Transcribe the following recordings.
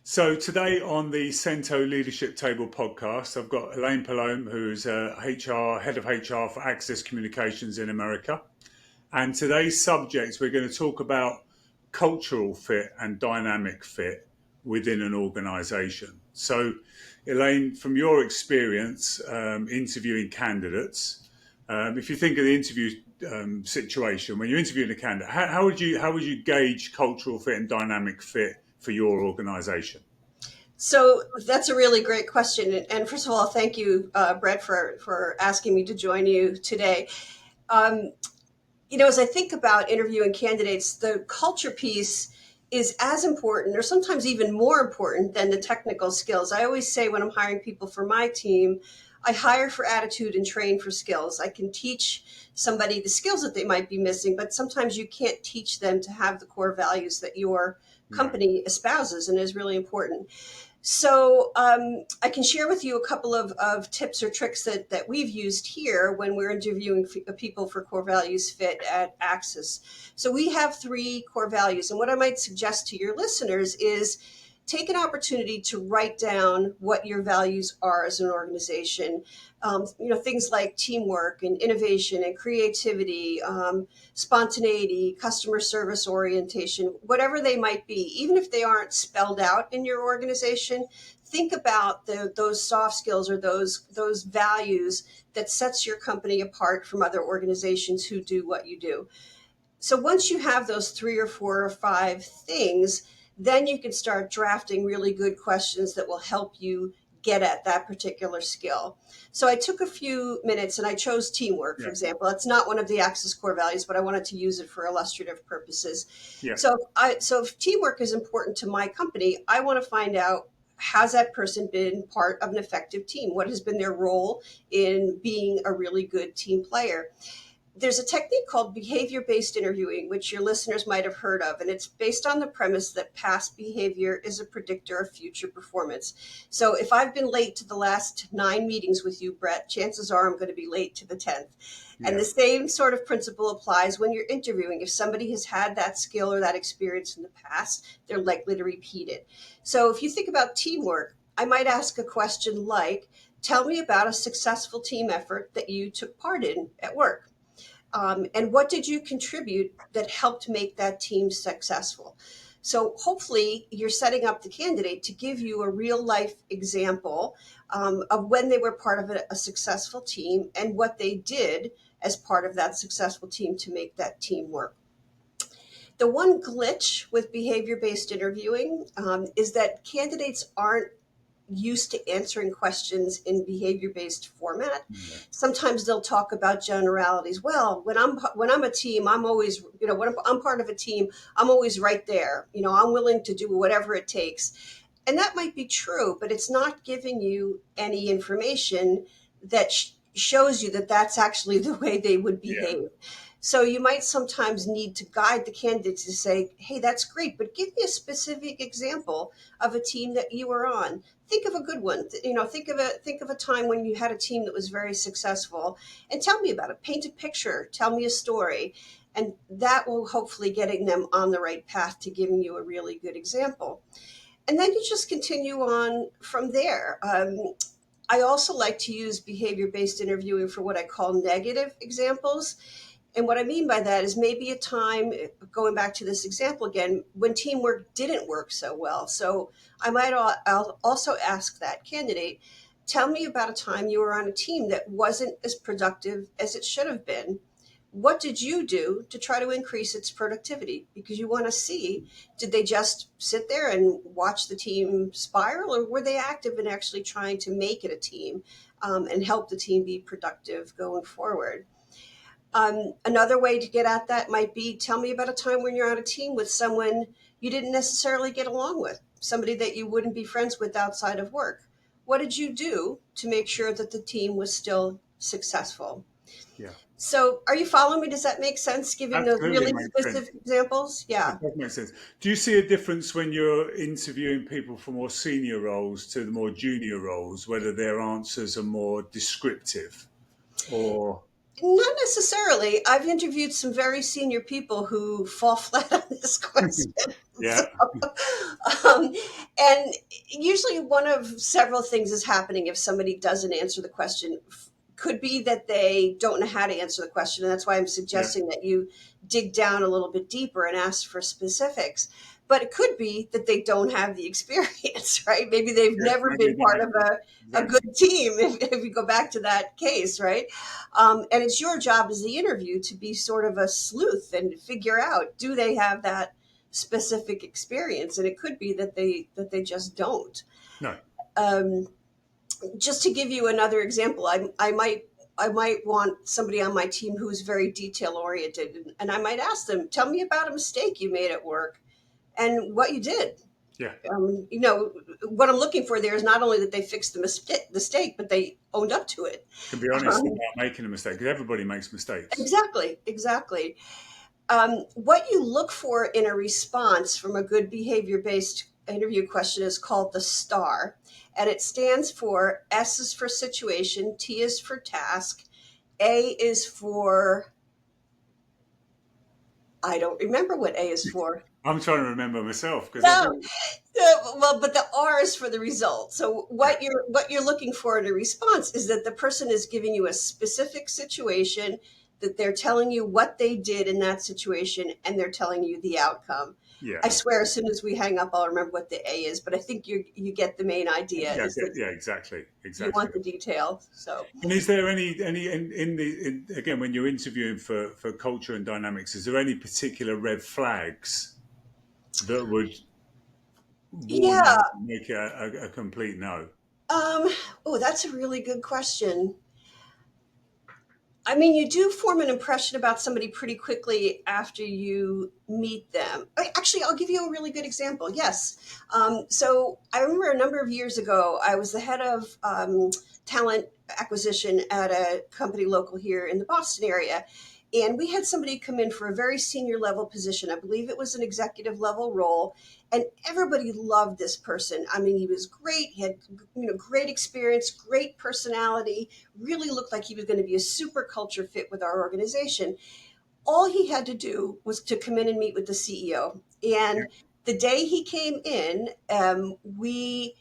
So today on the Cento Leadership Table Podcast, I've got Elaine Palome, who's head of HR for Access Communications in America. And today's subject, we're going to talk about cultural fit and dynamic fit within an organization. So Elaine, from your experience interviewing candidates, if you think of the interview situation, when you're interviewing a candidate, how would you gauge cultural fit and dynamic fit for your organization? So that's a really great question. And first of all, thank you, Brett, for asking me to join you today. As I think about interviewing candidates, the culture piece is as important or sometimes even more important than the technical skills. I always say when I'm hiring people for my team, I hire for attitude and train for skills. I can teach somebody the skills that they might be missing, but sometimes you can't teach them to have the core values that your company espouses and is really important. So I can share with you a couple of tips or tricks that we've used here when we're interviewing people for core values fit at Axis. So we have 3 core values. And what I might suggest to your listeners is take an opportunity to write down what your values are as an organization. Things like teamwork and innovation and creativity, spontaneity, customer service orientation, whatever they might be, even if they aren't spelled out in your organization, think about those soft skills or those values that sets your company apart from other organizations who do what you do. So once you have those 3 or 4 or 5 things, then you can start drafting really good questions that will help you get at that particular skill. So I took a few minutes and I chose teamwork, for example. It's not one of the Axis core values, but I wanted to use it for illustrative purposes. Yeah. So if teamwork is important to my company, I want to find out, has that person been part of an effective team? What has been their role in being a really good team player? There's a technique called behavior-based interviewing, which your listeners might have heard of, and it's based on the premise that past behavior is a predictor of future performance. So if I've been late to the last 9 meetings with you, Brett, chances are I'm going to be late to the 10th. Yeah. And the same sort of principle applies when you're interviewing. If somebody has had that skill or that experience in the past, they're likely to repeat it. So if you think about teamwork, I might ask a question like, tell me about a successful team effort that you took part in at work. And what did you contribute that helped make that team successful? So hopefully you're setting up the candidate to give you a real life example of when they were part of a successful team and what they did as part of that successful team to make that team work. The one glitch with behavior-based interviewing is that candidates aren't used to answering questions in behavior-based format. Mm-hmm. Sometimes they'll talk about generalities. Well, when I'm a team, I'm always, when I'm part of a team, I'm always right there. I'm willing to do whatever it takes. And that might be true, but it's not giving you any information that shows you that that's actually the way they would behave. Yeah. So you might sometimes need to guide the candidate to say, hey, that's great, but give me a specific example of a team that you were on. Think of a good one. Think of a time when you had a team that was very successful and tell me about it. Paint a picture, tell me a story. And that will hopefully getting them on the right path to giving you a really good example. And then you just continue on from there. I also like to use behavior-based interviewing for what I call negative examples. And what I mean by that is maybe a time, going back to this example again, when teamwork didn't work so well. So I'll also ask that candidate, tell me about a time you were on a team that wasn't as productive as it should have been. What did you do to try to increase its productivity? Because you want to see, did they just sit there and watch the team spiral, or were they active in actually trying to make it a team and help the team be productive going forward? Another way to get at that might be, tell me about a time when you're on a team with someone you didn't necessarily get along with, somebody that you wouldn't be friends with outside of work. What did you do to make sure that the team was still successful? Yeah. So are you following me? Does that make sense, giving Absolutely those really specific examples? Yeah. That makes sense. Do you see a difference when you're interviewing people for more senior roles to the more junior roles, whether their answers are more descriptive or... Not necessarily. I've interviewed some very senior people who fall flat on this question. Yeah. um, and usually one of several things is happening if somebody doesn't answer the question. Could be that they don't know how to answer the question, and that's why I'm Yeah. suggesting that you dig down a little bit deeper and ask for specifics. But it could be that they don't have the experience, right? Maybe they've Yeah. never been Maybe part of a exactly. good team, if you go back to that case, right? And it's your job as the interview to be sort of a sleuth and figure out, do they have that specific experience? And it could be that they just don't. No. Um, just to give you another example, I might want somebody on my team who's very detail oriented, and I might ask them, tell me about a mistake you made at work and what you did. Yeah. What I'm looking for there is not only that they fixed the mistake, but they owned up to it. Can be honest Um, about making a mistake, because everybody makes mistakes. exactly. What you look for in a response from a good behavior-based interview question is called the STAR, and it stands for S is for situation, T is for task, A is for, I don't remember what A is for. I'm trying to remember myself because I No, do. well, but the R is for the result. So Yeah. what you're looking for in a response is that the person is giving you a specific situation, that they're telling you what they did in that situation, and they're telling you the outcome. Yeah. I swear, as soon as we hang up, I'll remember what the A is. But I think you get the main idea Yeah. is that Yeah. Exactly. you Exactly. want the detail. So And is there any again, when you're interviewing for culture and dynamics, is there any particular red flags that would warn yeah, you to make it a complete no? um, oh, that's a really good question. I mean, you do form an impression about somebody pretty quickly after you meet them. Actually, I'll give you a really good example. Yes. So I remember a number of years ago, I was the head of talent acquisition at a company local here in the Boston area. And we had somebody come in for a very senior level position. I believe it was an executive level role. And everybody loved this person. I mean, he was great. He had, great experience, great personality, really looked like he was going to be a super culture fit with our organization. All he had to do was to come in and meet with the CEO. Yeah. And the day he came in, we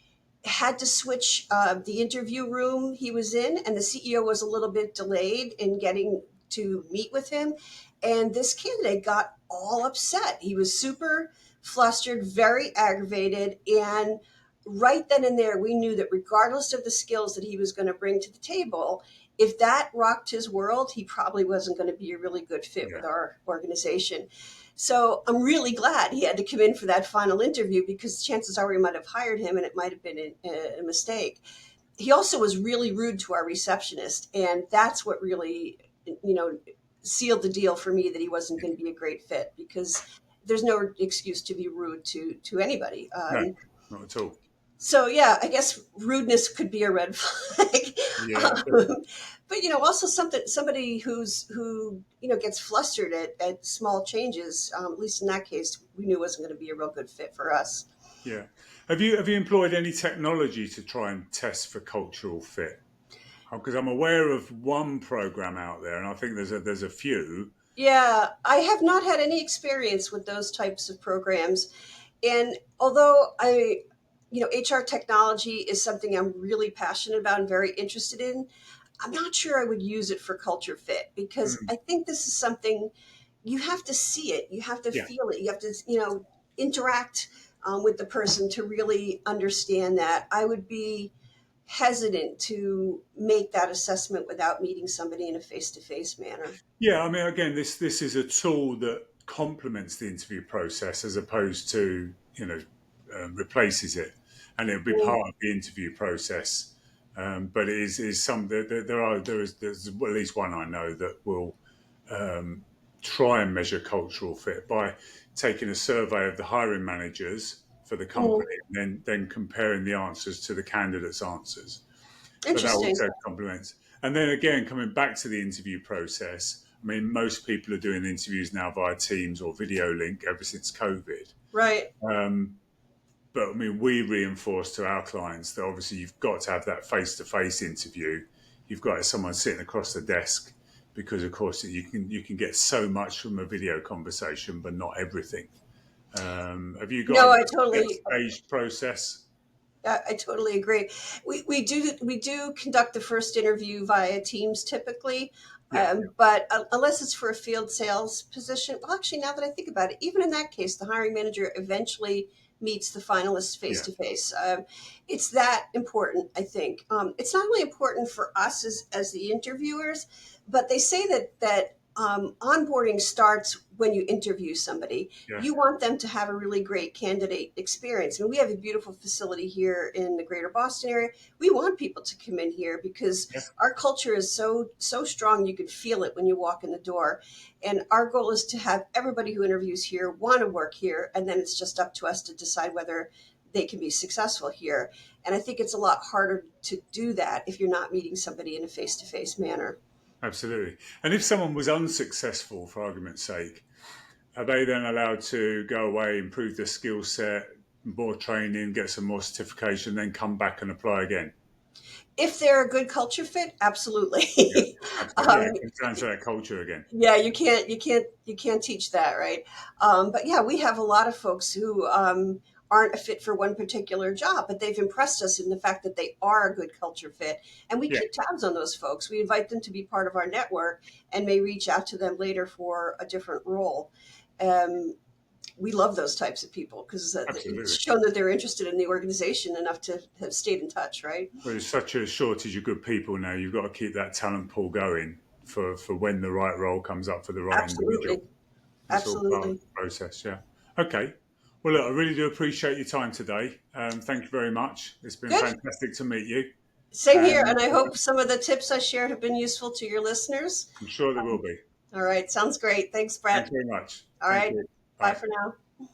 had to switch the interview room he was in, and the CEO was a little bit delayed in getting to meet with him. And this candidate got all upset. He was super flustered, very aggravated, and right then and there, we knew that regardless of the skills that he was going to bring to the table, if that rocked his world, he probably wasn't going to be a really good fit Yeah. with our organization. So I'm really glad he had to come in for that final interview, because chances are we might have hired him and it might have been a mistake. He also was really rude to our receptionist, and that's what really, you know, sealed the deal for me that he wasn't going to be a great fit, because there's no excuse to be rude to anybody. No, not at all. So yeah, I guess rudeness could be a red flag. Yeah. But also somebody who gets flustered at small changes. At least in that case, we knew wasn't going to be a real good fit for us. Yeah. Have you employed any technology to try and test for cultural fit? Because I'm aware of one program out there, and I think there's a few. Yeah, I have not had any experience with those types of programs, and although HR technology is something I'm really passionate about and very interested in, I'm not sure I would use it for culture fit, because Mm, I think this is something you have to see it, you have to yeah. feel it, you have to, interact with the person to really understand that. I would be hesitant to make that assessment without meeting somebody in a face to face manner. Yeah, I mean, again, this is a tool that complements the interview process as opposed to replaces it, and it'll be Mm. part of the interview process. But it is some there's at least one I know that will um, try and measure cultural fit by taking a survey of the hiring managers for the Mm. company, and then comparing the answers to the candidates' answers. But that Interesting. also complements. And then again, coming back to the interview process, I mean, most people are doing interviews now via Teams or video link ever since COVID. Right. Um, but I mean, we reinforce to our clients that obviously you've got to have that face-to-face interview. You've got to have someone sitting across the desk, because, of course, you can get so much from a video conversation, but not everything. Have you got No, a I totally. staged process? I totally agree. We do conduct the first interview via Teams typically, Yeah, but unless it's for a field sales position, well, actually, now that I think about it, even in that case, the hiring manager eventually meets the finalists face yeah, to face. It's that important, I think. It's not only important for us as the interviewers, but they say that onboarding starts when you interview somebody. yeah, You want them to have a really great candidate experience. And we have a beautiful facility here in the greater Boston area. We want people to come in here because yeah. our culture is so strong. You could feel it when you walk in the door. And our goal is to have everybody who interviews here want to work here. And then it's just up to us to decide whether they can be successful here. And I think it's a lot harder to do that if you're not meeting somebody in a face-to-face manner. Absolutely. And if someone was unsuccessful, for argument's sake, are they then allowed to go away, improve their skill set, more training, get some more certification, then come back and apply again? If they're a good culture fit, Yeah, absolutely. absolutely. Yeah, um, it comes down to that culture again. yeah, you can't teach that, right? But yeah, we have a lot of folks who aren't a fit for one particular job, but they've impressed us in the fact that they are a good culture fit, and we Yeah, keep tabs on those folks. We invite them to be part of our network and may reach out to them later for a different role. Um, we love those types of people because it's absolutely. shown that they're interested in the organization enough to have stayed in touch, right? Well, there's such a shortage of good people now. You've got to keep that talent pool going for when the right role comes up for the right individual. Absolutely. It's all part of Absolutely. the process. Yeah. Okay. Well, look, I really do appreciate your time today. Thank you very much. It's been Good. fantastic to meet you. Same here. And And I hope some of the tips I shared have been useful to your listeners. I'm sure there will be. All right. Sounds great. Thanks, Thanks Brett. very much. All Thank right. you. Bye Bye. for now.